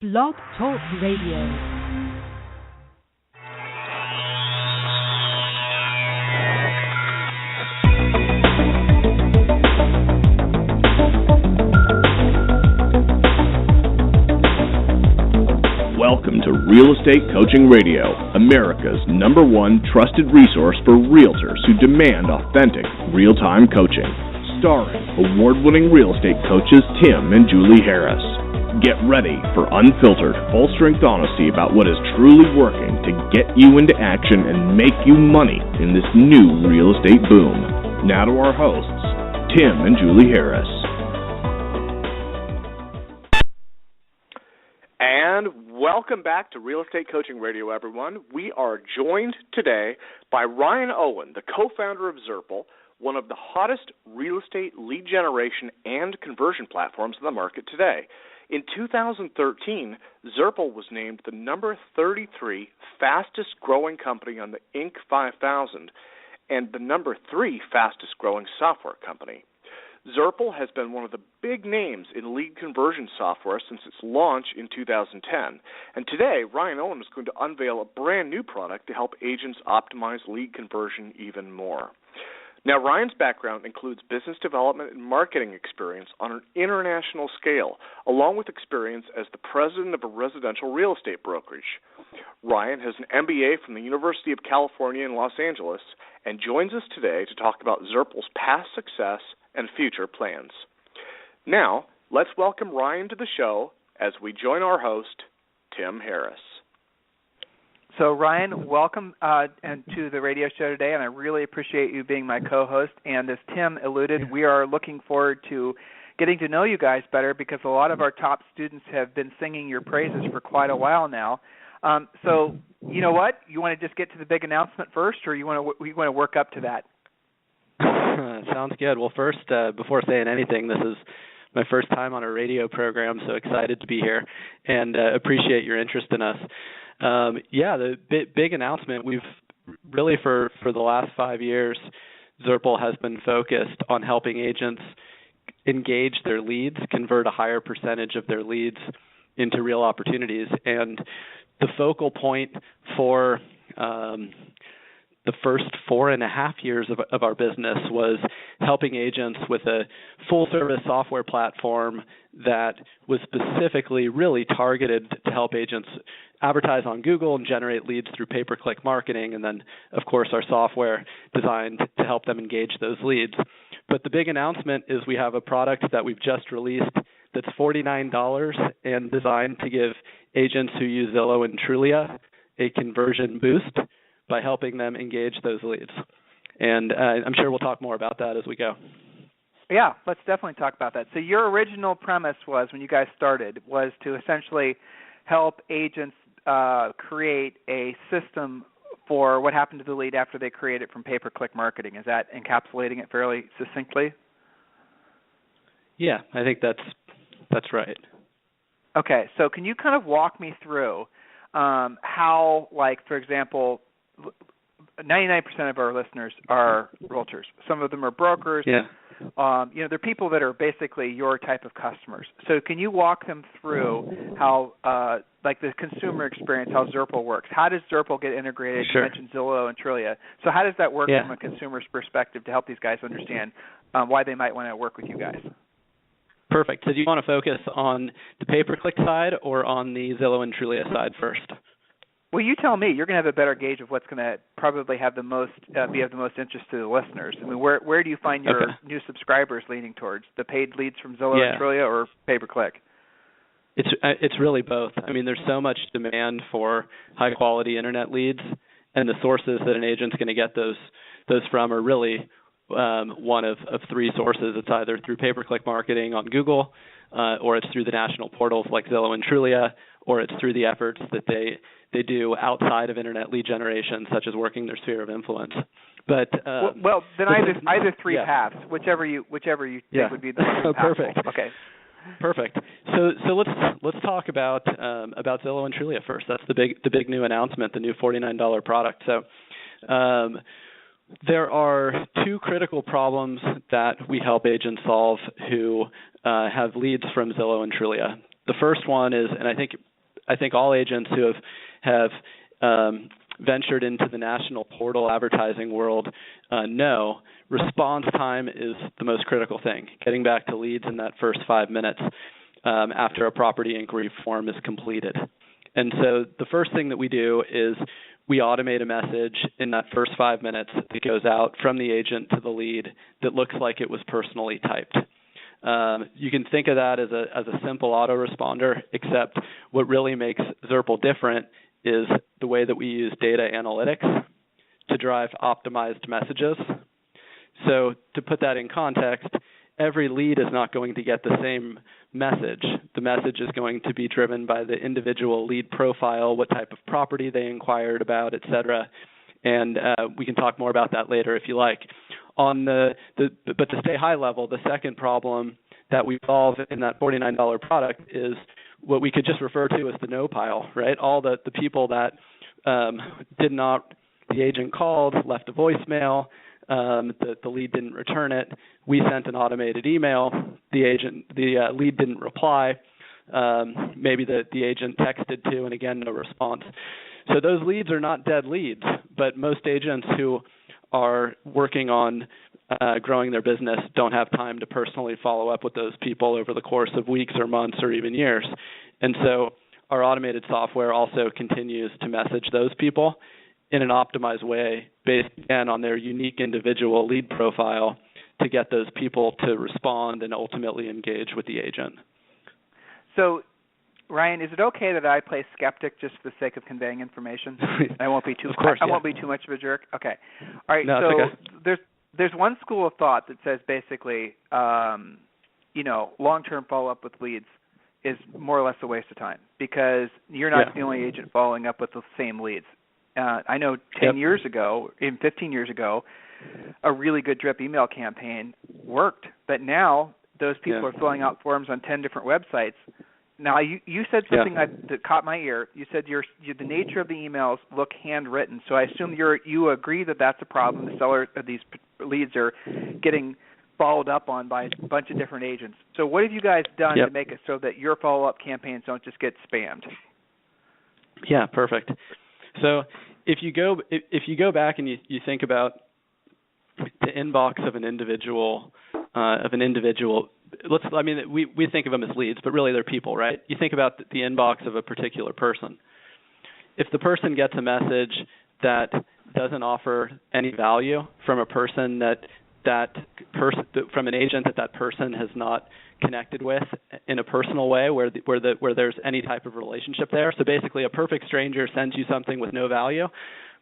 Blog Talk Radio. Welcome to Real Estate Coaching Radio, America's #1 trusted resource for realtors who demand authentic, real-time coaching. Starring award-winning real estate coaches Tim and Julie Harris. Get ready for unfiltered, full-strength honesty about what is truly working to get you into action and make you money in this new real estate boom. Now to our hosts, Tim and Julie Harris. And welcome back to Real Estate Coaching Radio, everyone. We are joined today by Ryan Owen, the co-founder of Zurple, one of the hottest real estate lead generation and conversion platforms in the market today. In 2013, Zurple was named the number 33 fastest growing company on the Inc. 5000 and the number 3 fastest growing software company. Zurple has been one of the big names in lead conversion software since its launch in 2010. And today, Ryan Owen is going to unveil a brand new product to help agents optimize lead conversion even more. Now, Ryan's background includes business development and marketing experience on an international scale, along with experience as the president of a residential real estate brokerage. Ryan has an MBA from the University of California in Los Angeles and joins us today to talk about Zurple's past success and future plans. Now, let's welcome Ryan to the show as we join our host, Tim Harris. So, Ryan, welcome to the radio show today, and I really appreciate you being my co-host. And as Tim alluded, we are looking forward to getting to know you guys better because a lot of our top students have been singing your praises for quite a while now. So, you know what? You want to just get to the big announcement first, or you want to work up to that? Sounds good. Well, first, before saying anything, this is my first time on a radio program, so excited to be here and appreciate your interest in us. The big announcement, we've really for the last 5 years, Zurple has been focused on helping agents engage their leads, convert a higher percentage of their leads into real opportunities. And the focal point for the first 4.5 years of our business was helping agents with a full-service software platform that was specifically really targeted to help agents advertise on Google and generate leads through pay-per-click marketing, and then, of course, our software designed to help them engage those leads. But the big announcement is we have a product that we've just released that's $49 and designed to give agents who use Zillow and Trulia a conversion boost by helping them engage those leads. And I'm sure we'll talk more about that as we go. Yeah, let's definitely talk about that. So your original premise was, when you guys started, was to essentially help agents create a system for what happened to the lead after they create it from pay-per-click marketing. Is that encapsulating it fairly succinctly? Yeah, I think that's right. Okay, so can you kind of walk me through how, like, for example, 99% of our listeners are realtors. Some of them are brokers. Yeah. They're people that are basically your type of customers. So can you walk them through how, like the consumer experience, how Zurple works? How does Zurple get integrated? Sure. You mentioned Zillow and Trulia. So how does that work Yeah. from a consumer's perspective to help these guys understand why they might want to work with you guys? Perfect. So do you want to focus on the pay-per-click side or on the Zillow and Trulia side first? Well, you tell me. You're going to have a better gauge of what's going to probably have the most be of the most interest to the listeners. I mean, where do you find your new subscribers leaning towards? The paid leads from Zillow and Trulia, or pay-per-click? It's really both. I mean, there's so much demand for high-quality internet leads, and the sources that an agent's going to get those from are really one of 3 sources. It's either through pay-per-click marketing on Google, or it's through the national portals like Zillow and Trulia, or it's through the efforts that they do outside of internet lead generation, such as working their sphere of influence. But well, then either 3 paths, whichever you think would be the most impactful. Perfect. Okay. Perfect. So let's talk about Zillow and Trulia first. That's the big new announcement, the new $49 product. So there are 2 critical problems that we help agents solve who have leads from Zillow and Trulia. The first one is, and I think I think all agents who have ventured into the national portal advertising world know response time is the most critical thing, getting back to leads in that first 5 minutes after a property inquiry form is completed. And so the first thing that we do is we automate a message in that first 5 minutes that goes out from the agent to the lead that looks like it was personally typed. You can think of that as a simple autoresponder, except what really makes Zurple different is the way that we use data analytics to drive optimized messages. So to put that in context, every lead is not going to get the same message. The message is going to be driven by the individual lead profile, what type of property they inquired about, et cetera. And we can talk more about that later if you like. But to stay high level, the second problem that we solve in that $49 product is what we could just refer to as the no pile, right? All the people that the agent called, left a voicemail, the lead didn't return it. We sent an automated email. The lead didn't reply. Maybe the agent texted to, and again, no response. So those leads are not dead leads, but most agents who are working on growing their business don't have time to personally follow up with those people over the course of weeks or months or even years. And so our automated software also continues to message those people in an optimized way based, again, on their unique individual lead profile to get those people to respond and ultimately engage with the agent. So, Ryan, is it okay that I play skeptic just for the sake of conveying information? I won't be too. Of course, I won't be too much of a jerk. Okay. All right. No, so okay. there's one school of thought that says basically, long-term follow-up with leads is more or less a waste of time because you're not the only agent following up with the same leads. I know 10 years ago, even 15 years ago, a really good drip email campaign worked, but now those people are filling out forms on 10 different websites. Now, you said something that caught my ear. You said the nature of the emails look handwritten, so I assume you agree that that's a problem. The seller of these leads are getting followed up on by a bunch of different agents. So what have you guys done to make it so that your follow-up campaigns don't just get spammed? Yeah, perfect. So if you go back and you think about the inbox of an individual, we think of them as leads, but really they're people, right? You think about the inbox of a particular person. If the person gets a message that doesn't offer any value from a person from an agent that person has not connected with in a personal way, where there's any type of relationship there. So basically, a perfect stranger sends you something with no value.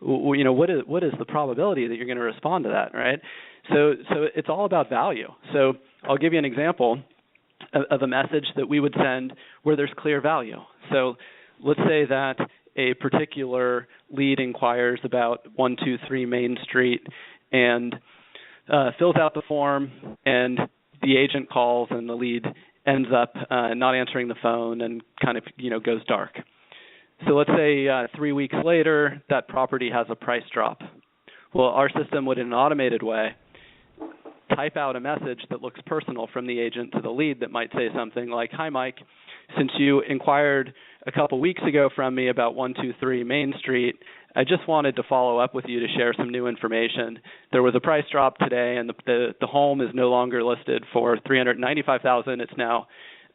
What is the probability that you're going to respond to that, right? So it's all about value. So I'll give you an example of a message that we would send where there's clear value. So let's say that a particular lead inquires about 123 Main Street and fills out the form, and the agent calls, and the lead ends up not answering the phone and kind of goes dark. So let's say 3 weeks later, that property has a price drop. Well, our system would, in an automated way, type out a message that looks personal from the agent to the lead that might say something like, "Hi, Mike. Since you inquired a couple weeks ago from me about 123 Main Street, I just wanted to follow up with you to share some new information. There was a price drop today, and the home is no longer listed for $395,000. It's now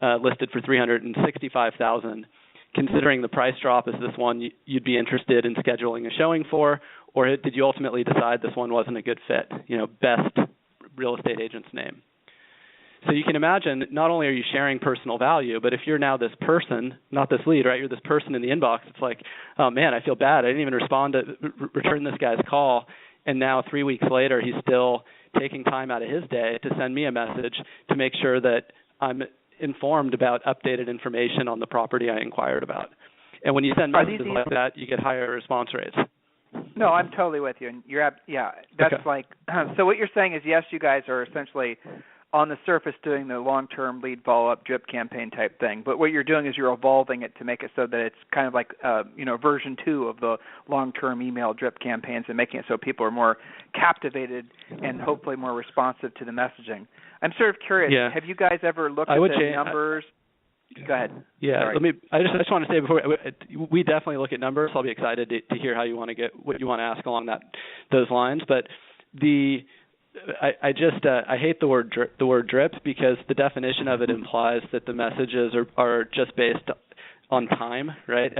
listed for $365,000. Considering the price drop, is this one you'd be interested in scheduling a showing for, or did you ultimately decide this one wasn't a good fit? Best real estate agent's name." So you can imagine, not only are you sharing personal value, but if you're now this person, not this lead, right? You're this person in the inbox. It's like, oh man, I feel bad. I didn't even return this guy's call, and now 3 weeks later, he's still taking time out of his day to send me a message to make sure that I'm informed about updated information on the property I inquired about. And when you send messages like that, you get higher response rates. No, I'm totally with you. And that's okay. Like, so what you're saying is, yes, you guys are essentially on the surface doing the long-term lead follow-up drip campaign type thing, but what you're doing is you're evolving it to make it so that it's kind of like version 2 of the long-term email drip campaigns, and making it so people are more captivated and hopefully more responsive to the messaging. I'm sort of curious, have you guys ever looked at the numbers? Go ahead. Yeah, Sorry. I just want to say before we definitely look at numbers. I'll be excited to hear how you want to get what you want to ask along those lines. But I hate the word drip because the definition of it implies that the messages are just based on time, right?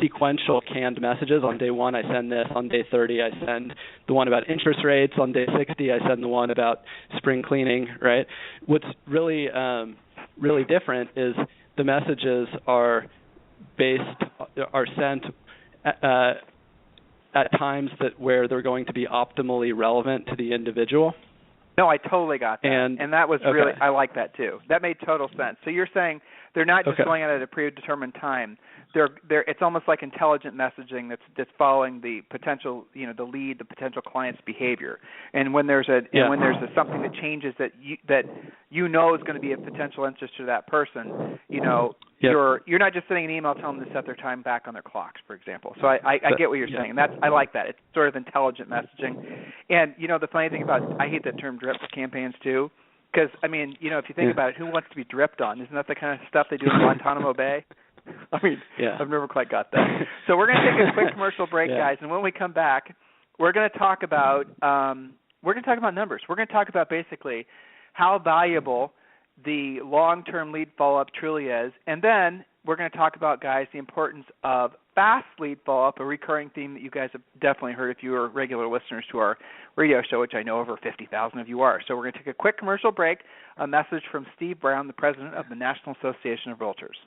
Sequential canned messages. On day 1, I send this. On day 30, I send the one about interest rates. On day 60, I send the one about spring cleaning, right? What's really different is the messages are sent at times where they're going to be optimally relevant to the individual. No, I totally got that. And that was really, I like that too. That made total sense. So you're saying they're not just going out at a predetermined time. It's almost like intelligent messaging that's following the potential, the lead, the potential client's behavior. And when there's something that changes that you know is going to be of potential interest to that person, you're not just sending an email telling them to set their time back on their clocks, for example. So I get what you're saying. And I like that. It's sort of intelligent messaging. And the funny thing I hate that term drip campaigns too. Because, if you think about it, who wants to be dripped on? Isn't that the kind of stuff they do in Guantanamo Bay? I've never quite got that. So we're going to take a quick commercial break, guys, and when we come back, we're going to talk about numbers. We're going to talk about basically how valuable the long-term lead follow-up truly is, and then we're going to talk about, guys, the importance of fast lead follow-up, a recurring theme that you guys have definitely heard if you are regular listeners to our radio show, which I know over 50,000 of you are. So we're going to take a quick commercial break, a message from Steve Brown, the president of the National Association of Realtors.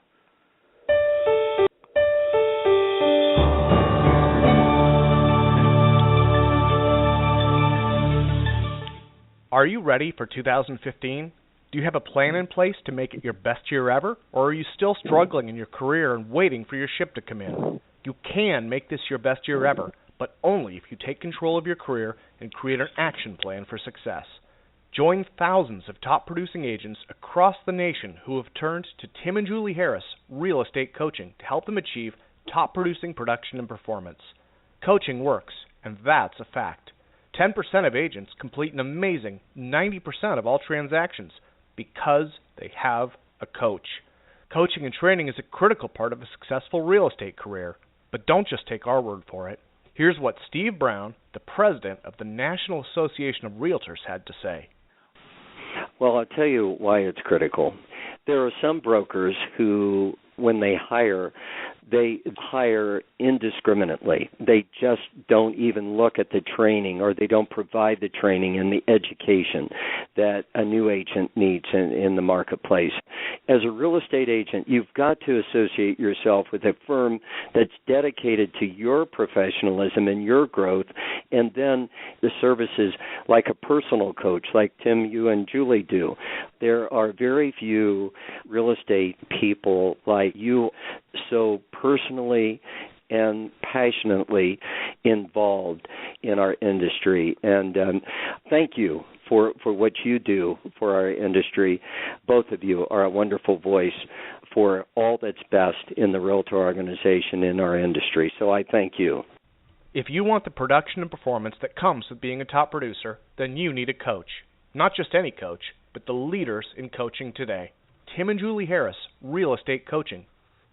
Are you ready for 2015? Do you have a plan in place to make it your best year ever? Or are you still struggling in your career and waiting for your ship to come in? You can make this your best year ever, but only if you take control of your career and create an action plan for success. Join thousands of top producing agents across the nation who have turned to Tim and Julie Harris Real Estate Coaching to help them achieve top producing production and performance. Coaching works, and that's a fact. 10% of agents complete an amazing 90% of all transactions because they have a coach. Coaching and training is a critical part of a successful real estate career, but don't just take our word for it. Here's what Steve Brown, the president of the National Association of Realtors, had to say. Well, I'll tell you why it's critical. There are some brokers who, when they hire indiscriminately. They just don't even look at the training, or they don't provide the training and the education that a new agent needs in the marketplace. As a real estate agent, you've got to associate yourself with a firm that's dedicated to your professionalism and your growth, and then the services like a personal coach, like Tim, you and Julie do. There are very few real estate people like you so personally and passionately involved in our industry. And thank you for what you do for our industry. Both of you are a wonderful voice for all that's best in the realtor organization in our industry. So I thank you. If you want the production and performance that comes with being a top producer, then you need a coach. Not just any coach, but the leaders in coaching today. Tim and Julie Harris, Real Estate Coaching.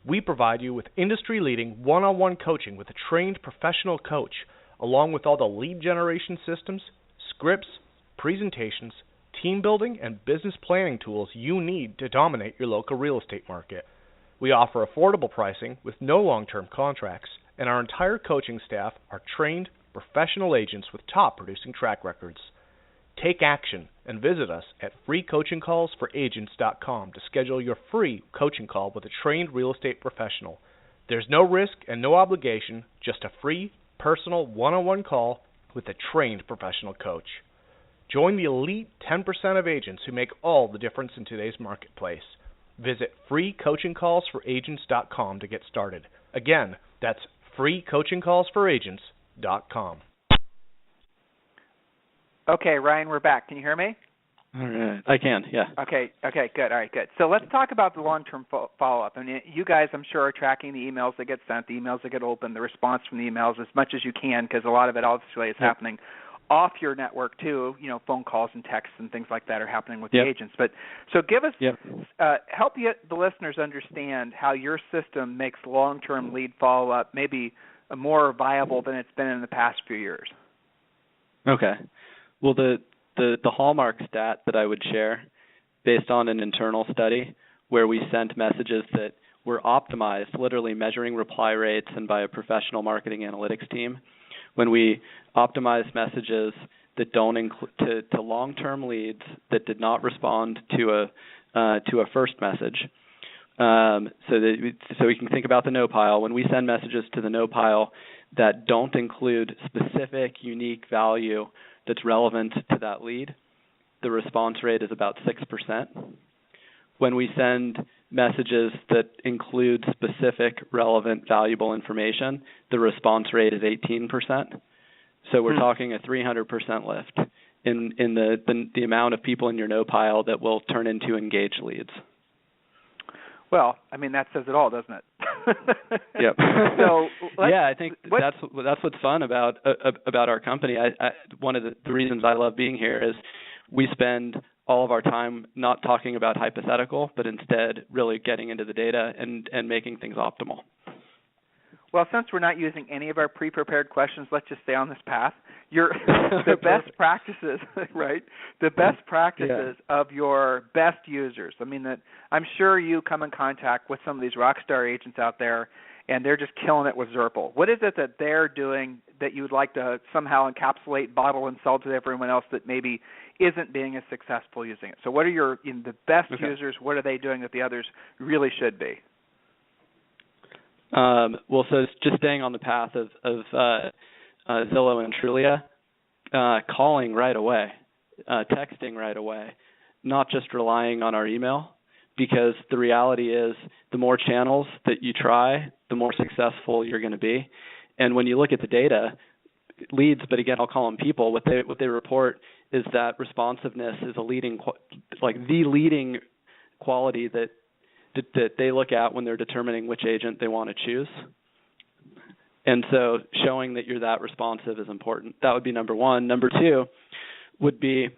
We provide you with industry-leading one-on-one coaching with a trained professional coach, along with all the lead generation systems, scripts, presentations, team building, and business planning tools you need to dominate your local real estate market. We offer affordable pricing with no long-term contracts, and our entire coaching staff are trained professional agents with top producing track records. Take action and visit us at freecoachingcallsforagents.com to schedule your free coaching call with a trained real estate professional. There's no risk and no obligation, just a free, personal, one-on-one call with a trained professional coach. Join the elite 10% of agents who make all the difference in today's marketplace. Visit freecoachingcallsforagents.com to get started. Again, that's freecoachingcallsforagents.com. Okay, Ryan, we're back. Can you hear me? All right. I can, yeah. Okay, good. All right, good. So let's talk about the long-term follow-up. I mean, you guys, I'm sure, are tracking the emails that get sent, the emails that get opened, the response from the emails as much as you can, because a lot of it obviously is happening off your network too, phone calls and texts and things like that are happening with the agents. But so give us, help the listeners understand how your system makes long-term lead follow-up maybe more viable than it's been in the past few years. Okay. Well, the hallmark stat that I would share, based on an internal study where we sent messages that were optimized, literally measuring reply rates and by a professional marketing analytics team, when we optimized messages that don't include to long-term leads that did not respond to a first message. So we can think about the no pile. When we send messages to the no pile that don't include specific, unique value that's relevant to that lead, the response rate is about 6%. When we send messages that include specific, relevant, valuable information, the response rate is 18%. So we're talking a 300% lift in the amount of people in your no pile that will turn into engaged leads. Well, I mean, that says it all, doesn't it? Yep. So I think that's what's fun about our company. One of the reasons I love being here is we spend all of our time not talking about hypothetical, but instead really getting into the data and making things optimal. Well, since we're not using any of our pre-prepared questions, let's just stay on this path. The best practices, right? The best practices of your best users. I mean, I'm sure you come in contact with some of these rock star agents out there, and they're just killing it with Zurple. What is it that they're doing that you would like to somehow encapsulate, bottle, and sell to everyone else that maybe isn't being as successful using it? So what are the best users? What are they doing that the others really should be? Well, so just staying on the path of Zillow and Trulia, calling right away, texting right away, not just relying on our email, because the reality is the more channels that you try, the more successful you're going to be. And when you look at the data, leads, but again, I'll call them people, what they report is that responsiveness is the leading quality that they look at when they're determining which agent they want to choose. And so showing that you're that responsive is important. That would be number one. Number two would be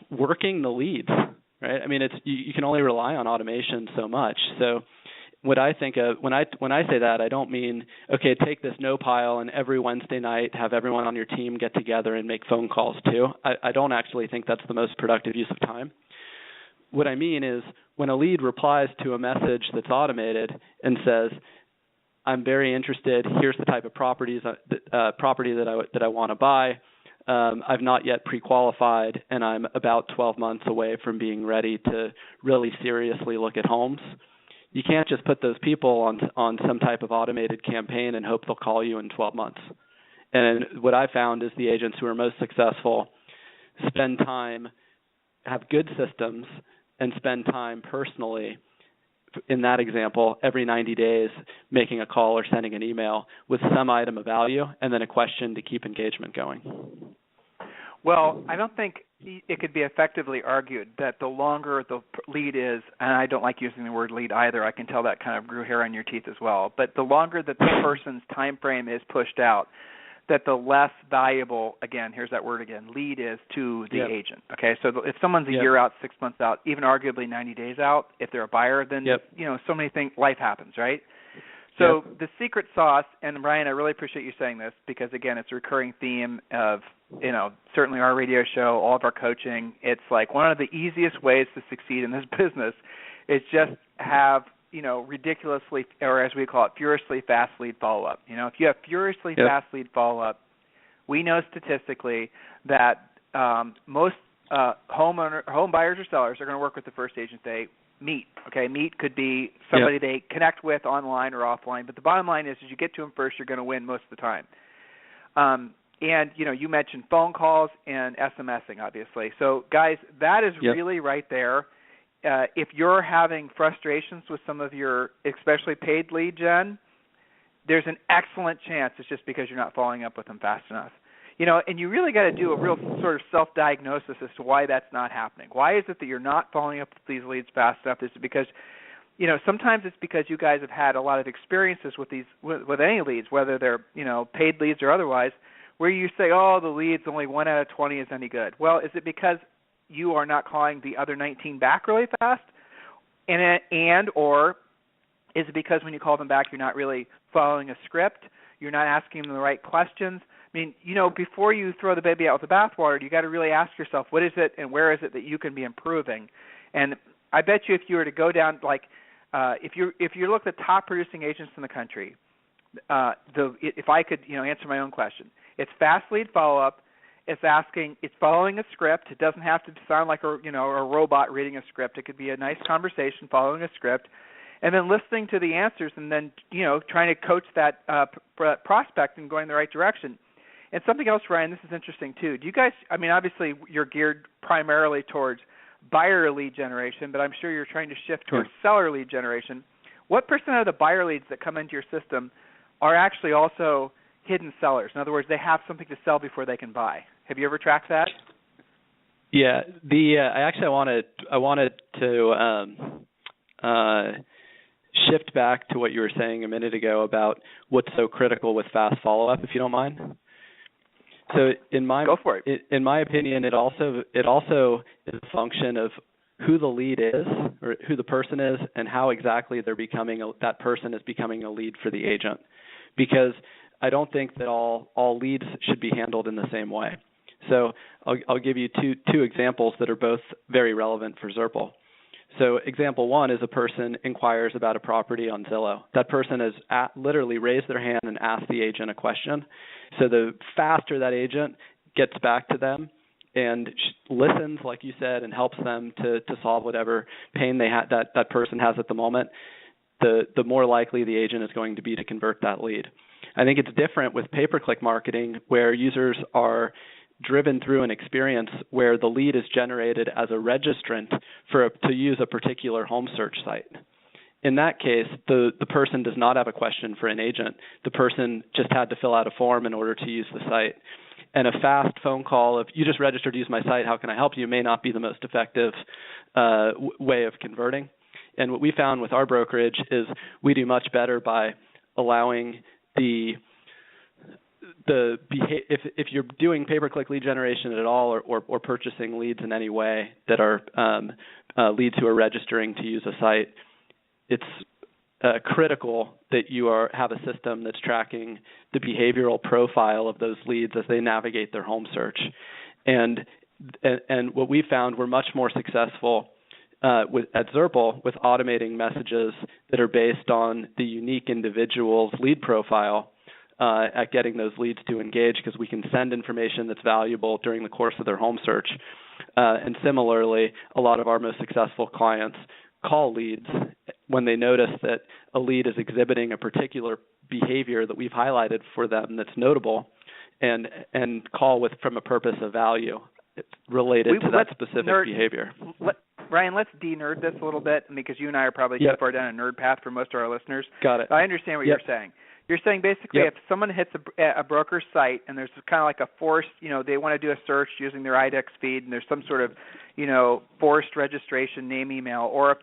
working the leads, right? I mean, you can only rely on automation so much. So what I think of when I say that, I don't mean, okay, take this no pile and every Wednesday night have everyone on your team get together and make phone calls too. I don't actually think that's the most productive use of time. What I mean is when a lead replies to a message that's automated and says, I'm very interested, here's the type of property that I want to buy, I've not yet pre-qualified, and I'm about 12 months away from being ready to really seriously look at homes. You can't just put those people on some type of automated campaign and hope they'll call you in 12 months. And what I found is the agents who are most successful spend time, have good systems, and spend time personally, in that example, every 90 days making a call or sending an email with some item of value and then a question to keep engagement going. Well, I don't think it could be effectively argued that the longer the lead is, and I don't like using the word lead either, I can tell that kind of grew hair on your teeth as well, but the longer that the person's time frame is pushed out, that the less valuable, again, here's that word again, lead is to the agent. Okay, so if someone's a year out, 6 months out, even arguably 90 days out, if they're a buyer, then so many things, life happens, right? So the secret sauce, and Ryan, I really appreciate you saying this because, again, it's a recurring theme of, certainly our radio show, all of our coaching. It's like one of the easiest ways to succeed in this business is just have, ridiculously, or as we call it, furiously fast lead follow-up. If you have furiously fast lead follow-up, we know statistically that most home buyers or sellers are going to work with the first agent they meet. Okay, meet could be somebody they connect with online or offline, but the bottom line is you get to them first, you're going to win most of the time. And, you mentioned phone calls and SMSing, obviously. So, guys, that is really right there. If you're having frustrations with some of your especially paid lead gen, there's an excellent chance it's just because you're not following up with them fast enough. And you really got to do a real sort of self-diagnosis as to why that's not happening. Why is it that you're not following up with these leads fast enough? Is it because, sometimes it's because you guys have had a lot of experiences with these with any leads, whether they're, paid leads or otherwise, where you say, oh, the leads, only 1 out of 20 is any good. Well, is it because you are not calling the other 19 back really fast? Or is it because when you call them back, you're not really following a script? You're not asking them the right questions? I mean, before you throw the baby out with the bathwater, you got to really ask yourself, what is it and where is it that you can be improving? And I bet you if you were to go down, if you look at the top producing agents in the country, if I could, answer my own question, it's fast lead follow-up. It's following a script. It doesn't have to sound like a robot reading a script. It could be a nice conversation following a script, and then listening to the answers, and then trying to coach that prospect and going the right direction. And something else, Ryan, this is interesting too. Do you guys? I mean, obviously you're geared primarily towards buyer lead generation, but I'm sure you're trying to shift towards seller lead generation. What percent of the buyer leads that come into your system are actually also hidden sellers? In other words, they have something to sell before they can buy. Have you ever tracked that? Yeah, I wanted to shift back to what you were saying a minute ago about what's so critical with fast follow-up, if you don't mind. So go for it. In my opinion, it also is a function of who the lead is, or who the person is, and how exactly that person is becoming a lead for the agent. Because I don't think that all leads should be handled in the same way. So I'll give you two examples that are both very relevant for Zurple. So example one is a person inquires about a property on Zillow. That person has literally raised their hand and asked the agent a question. So the faster that agent gets back to them and listens, like you said, and helps them to solve whatever pain that person has at the moment, the more likely the agent is going to be to convert that lead. I think it's different with pay-per-click marketing, where users are driven through an experience where the lead is generated as a registrant to use a particular home search site. In that case, the person does not have a question for an agent. The person just had to fill out a form in order to use the site. And a fast phone call of, you just registered to use my site, how can I help you, may not be the most effective way of converting. And what we found with our brokerage is we do much better by allowing if you're doing pay-per-click lead generation at all, or purchasing leads in any way that are leads who are registering to use a site, it's critical that you have a system that's tracking the behavioral profile of those leads as they navigate their home search. And what we found, we're much more successful at Zurple with automating messages that are based on the unique individual's lead profile at getting those leads to engage, because we can send information that's valuable during the course of their home search. And similarly, a lot of our most successful clients call leads when they notice that a lead is exhibiting a particular behavior that we've highlighted for them that's notable, and call from a purpose of value related to that specific behavior. Ryan, let's de-nerd this a little bit, because you and I are probably too far down a nerd path for most of our listeners. Got it. I understand what you're saying. You're saying basically if someone hits a broker's site and there's kind of like a forced, they want to do a search using their IDEX feed, and there's some sort of, forced registration, name, email, or if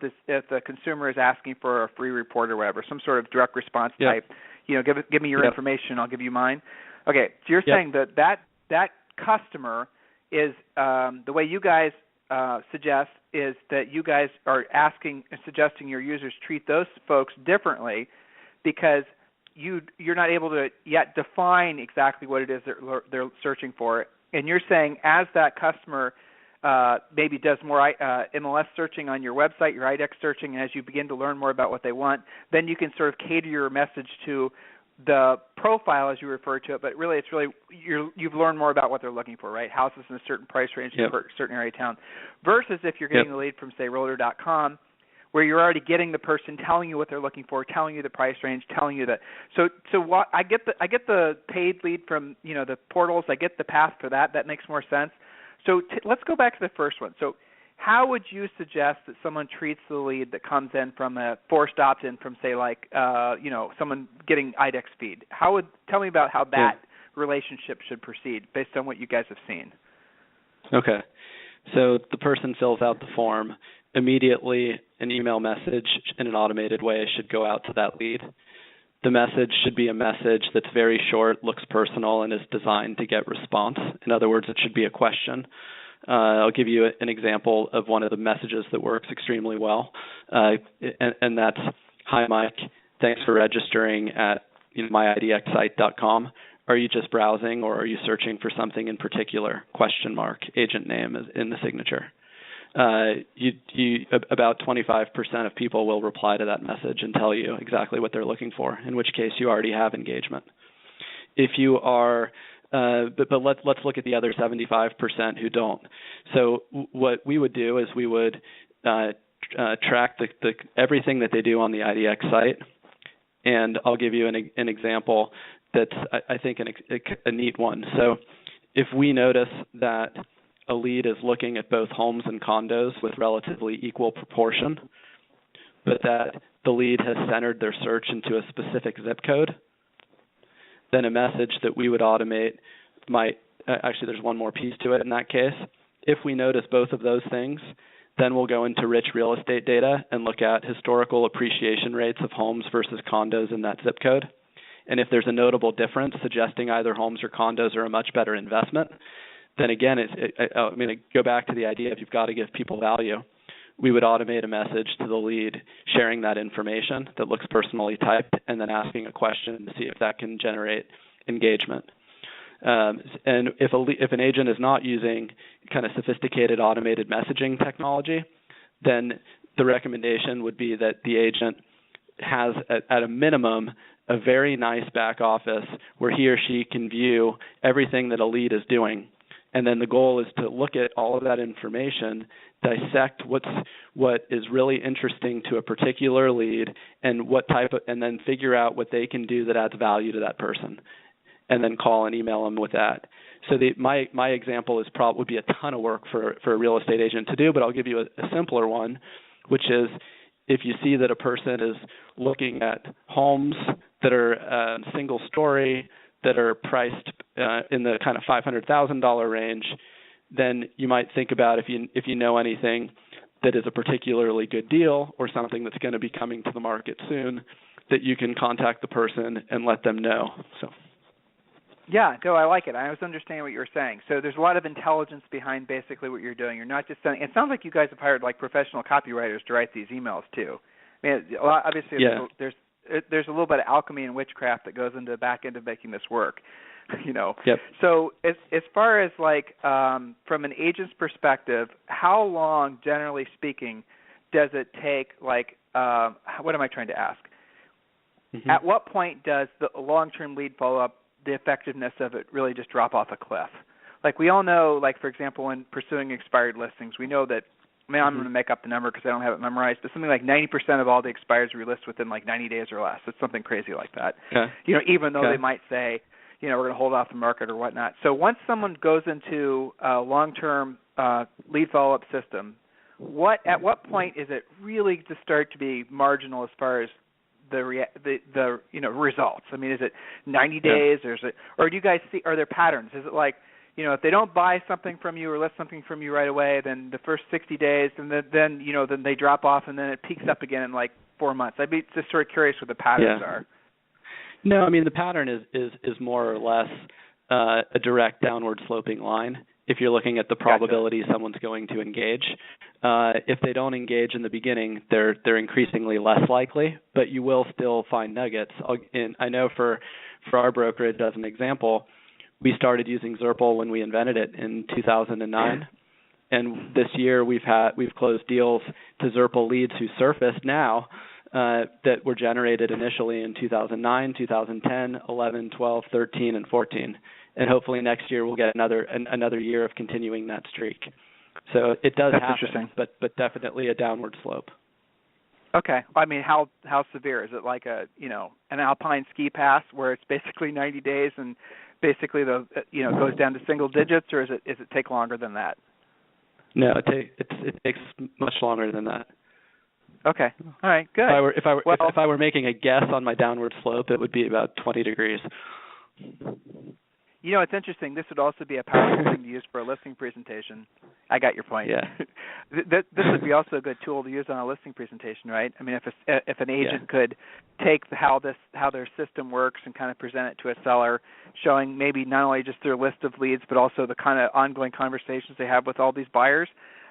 the consumer is asking for a free report or whatever, some sort of direct response type, give me your information, I'll give you mine. Okay, so you're saying that customer is the way you guys suggest is that you guys are asking and suggesting your users treat those folks differently, because you're not able to yet define exactly what it is they're searching for. And you're saying as that customer maybe does more MLS searching on your website, your IDEX searching, and as you begin to learn more about what they want, then you can sort of cater your message to the profile, as you refer to it, but really you've learned more about what they're looking for, right? Houses in a certain price range in a certain area of town, versus if you're getting the lead from, say, Realtor.com, where you're already getting the person telling you what they're looking for, telling you the price range, telling you that. So what I get the paid lead from the portals. I get the path for that. That makes more sense. So let's go back to the first one. So how would you suggest that someone treats the lead that comes in from a forced opt-in from, say, someone getting IDEX feed? Tell me about how that relationship should proceed based on what you guys have seen. Okay. So the person fills out the form. Immediately, an email message in an automated way should go out to that lead. The message should be a message that's very short, looks personal, and is designed to get response. In other words, it should be a question. I'll give you an example of one of the messages that works extremely well, and that's, "Hi, Mike. Thanks for registering at myidxsite.com. Are you just browsing, or are you searching for something in particular? ? Agent name is in the signature." About 25% of people will reply to that message and tell you exactly what they're looking for, in which case you already have engagement. If you are, but let's look at the other 75% who don't. So what we would do is we would track everything that they do on the IDX site, and I'll give you an example that's, I think, a neat one. So if we notice that a lead is looking at both homes and condos with relatively equal proportion, but that the lead has centered their search into a specific zip code, then a message that we would automate might, actually there's one more piece to it in that case. If we notice both of those things, then we'll go into rich real estate data and look at historical appreciation rates of homes versus condos in that zip code. And if there's a notable difference suggesting either homes or condos are a much better investment, then again, I'm going to go back to the idea if you've got to give people value, we would automate a message to the lead sharing that information that looks personally typed and then asking a question to see if that can generate engagement. And if an agent is not using kind of sophisticated automated messaging technology, then the recommendation would be that the agent has, at a minimum, a very nice back office where he or she can view everything that a lead is doing. And then the goal is to look at all of that information, dissect what is really interesting to a particular lead, and and then figure out what they can do that adds value to that person, and then call and email them with that. So my example would be a ton of work for a real estate agent to do, but I'll give you a simpler one, which is if you see that a person is looking at homes that are single story, that are priced in the kind of $500,000 range, then you might think about if you know anything that is a particularly good deal or something that's going to be coming to the market soon, that you can contact the person and let them know. So. Yeah, no, I like it. I was understanding what you were saying. So there's a lot of intelligence behind basically what you're doing. You're not just sending. It sounds like you guys have hired like professional copywriters to write these emails too. I mean, obviously, yeah. There's a little bit of alchemy and witchcraft that goes into the back end of making this work, Yep. So as far as like from an agent's perspective, how long, generally speaking, does it take? Like, what am I trying to ask? Mm-hmm. At what point does the long-term lead follow-up, the effectiveness of it, really just drop off a cliff? Like we all know, like for example, when pursuing expired listings, we know that. I'm going to make up the number because I don't have it memorized, but something like 90% of all the expires we list within like 90 days or less. It's something crazy like that. Okay. Even though they might say, we're going to hold off the market or whatnot. So once someone goes into a long-term lead follow-up system, at what point is it really to start to be marginal as far as the results? I mean, is it 90 days or do you guys see, are there patterns? Is it like, if they don't buy something from you or list something from you right away, then the first 60 days, and then they drop off, and then it peaks up again in like 4 months. I'd be just sort of curious what the patterns are. No, I mean the pattern is more or less a direct downward sloping line. If you're looking at the probability someone's going to engage, if they don't engage in the beginning, they're increasingly less likely, but you will still find nuggets. I know for our brokerage, as an example, we started using Zurple when we invented it in 2009, and this year we've closed deals to Zurple leads who surfaced now that were generated initially in 2009, 2010, 11, 12, 13, and 14, and hopefully next year we'll get another year of continuing that streak. So it does happen, but definitely a downward slope. Okay. I mean, how severe is it? Like an alpine ski pass where it's basically 90 days and basically goes down to single digits, or is it take longer than that? No, it takes much longer than that. Okay. All right. Good. If I were making a guess on my downward slope, it would be about 20 degrees. You know, it's interesting. This would also be a powerful thing to use for a listing presentation. I got your point. Yeah. This would be also a good tool to use on a listing presentation, right? I mean, if an agent could take how their system works and kind of present it to a seller, showing maybe not only just their list of leads, but also the kind of ongoing conversations they have with all these buyers.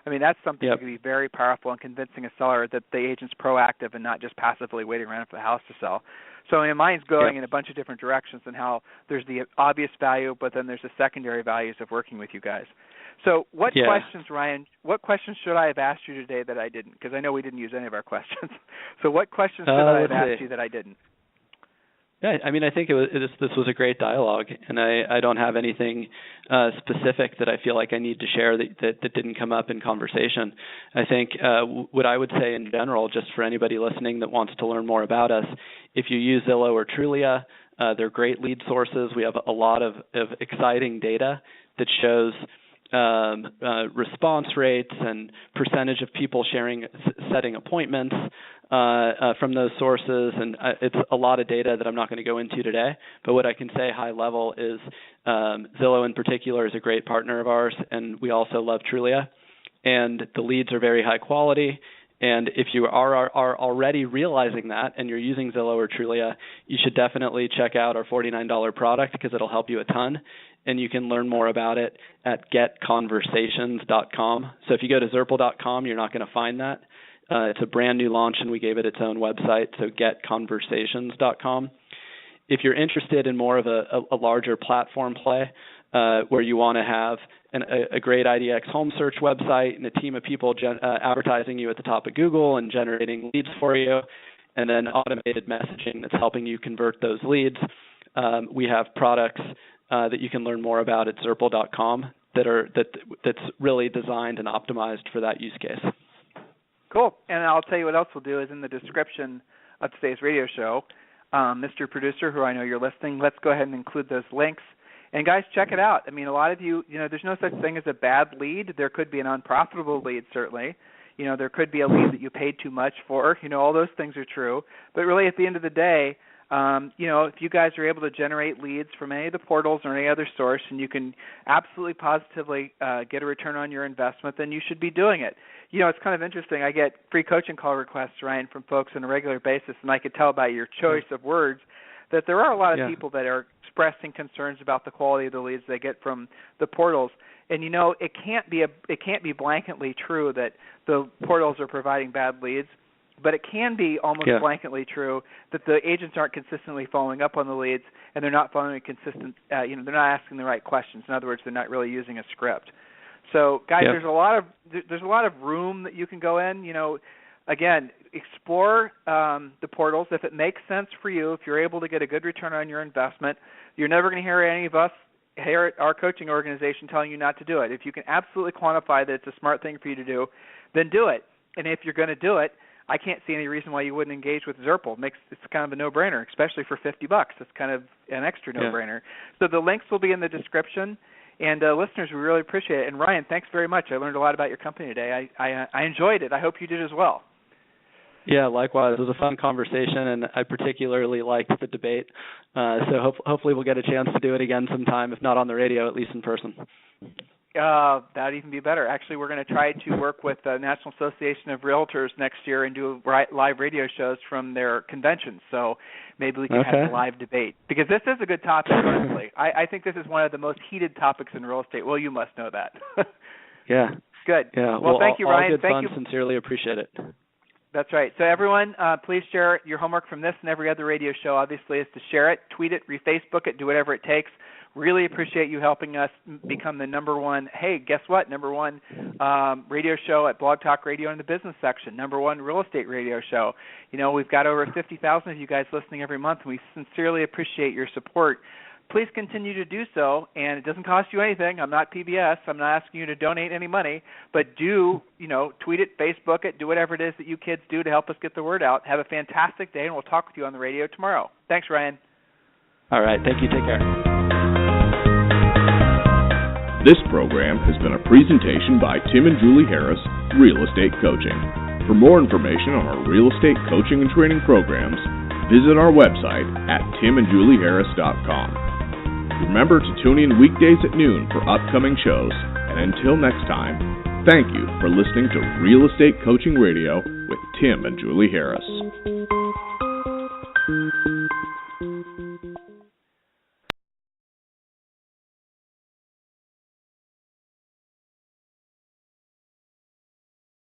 I mean, that's something that could be very powerful in convincing a seller that the agent's proactive and not just passively waiting around for the house to sell. So I mean, mine's going in a bunch of different directions, and how there's the obvious value, but then there's the secondary values of working with you guys. So what questions, Ryan, what questions should I have asked you today that I didn't? Because I know we didn't use any of our questions. So what questions should I have asked you that I didn't? Yeah, I mean, I think this was a great dialogue, and I don't have anything specific that I feel like I need to share that didn't come up in conversation. I think what I would say in general, just for anybody listening that wants to learn more about us, if you use Zillow or Trulia, they're great lead sources. We have a lot of exciting data that shows response rates and percentage of people setting appointments from those sources, and it's a lot of data that I'm not going to go into today. But what I can say high level is Zillow in particular is a great partner of ours, and we also love Trulia, and the leads are very high quality. And if you are already realizing that and you're using Zillow or Trulia, you should definitely check out our $49 product because it'll help you a ton. And you can learn more about it at getconversations.com. So if you go to Zurple.com, you're not going to find that. It's a brand new launch, and we gave it its own website, so getconversations.com. If you're interested in more of a larger platform play where you want to have a great IDX home search website and a team of people advertising you at the top of Google and generating leads for you, and then automated messaging that's helping you convert those leads, we have products that you can learn more about at Zurple.com that's really designed and optimized for that use case. Cool. And I'll tell you what else we'll do is in the description of today's radio show, Mr. Producer, who I know you're listening, let's go ahead and include those links. And guys, check it out. I mean, a lot of you, there's no such thing as a bad lead. There could be an unprofitable lead, certainly. There could be a lead that you paid too much for. All those things are true. But really, at the end of the day, if you guys are able to generate leads from any of the portals or any other source, and you can absolutely positively get a return on your investment, then you should be doing it. It's kind of interesting. I get free coaching call requests, Ryan, from folks on a regular basis, and I could tell by your choice of words that there are a lot of people that are expressing concerns about the quality of the leads they get from the portals. And it can't be blanketly true that the portals are providing bad leads, but it can be almost blanketly true that the agents aren't consistently following up on the leads, and they're not following consistent. They're not asking the right questions. In other words, they're not really using a script. So, guys, there's a lot of room that you can go in. Again, explore the portals. If it makes sense for you, if you're able to get a good return on your investment, you're never going to hear any of us here at our coaching organization telling you not to do it. If you can absolutely quantify that it's a smart thing for you to do, then do it. And if you're going to do it, I can't see any reason why you wouldn't engage with Zurple. It's kind of a no-brainer, especially for $50. It's kind of an extra no-brainer. So the links will be in the description. And listeners, we really appreciate it. And Ryan, thanks very much. I learned a lot about your company today. I enjoyed it. I hope you did as well. Yeah, likewise. It was a fun conversation, and I particularly liked the debate. So hopefully we'll get a chance to do it again sometime, if not on the radio, at least in person. That'd even be better. Actually, we're going to try to work with the National Association of Realtors next year and do live radio shows from their conventions. So maybe we can have a live debate. Because this is a good topic, honestly. I think this is one of the most heated topics in real estate. Well, you must know that. Yeah. Good. Yeah. Well, thank you, Ryan. All good fun. Sincerely appreciate it. That's right. So everyone, please share your homework from this and every other radio show, obviously, is to share it, tweet it, Facebook it, do whatever it takes. Really appreciate you helping us become the number one, number one radio show at Blog Talk Radio in the business section, number one real estate radio show. We've got over 50,000 of you guys listening every month, and we sincerely appreciate your support. Please continue to do so, and it doesn't cost you anything. I'm not PBS. I'm not asking you to donate any money, but do, tweet it, Facebook it, do whatever it is that you kids do to help us get the word out. Have a fantastic day, and we'll talk with you on the radio tomorrow. Thanks, Ryan. All right. Thank you. Take care. This program has been a presentation by Tim and Julie Harris, Real Estate Coaching. For more information on our real estate coaching and training programs, visit our website at timandjulieharris.com. Remember to tune in weekdays at noon for upcoming shows. And until next time, thank you for listening to Real Estate Coaching Radio with Tim and Julie Harris.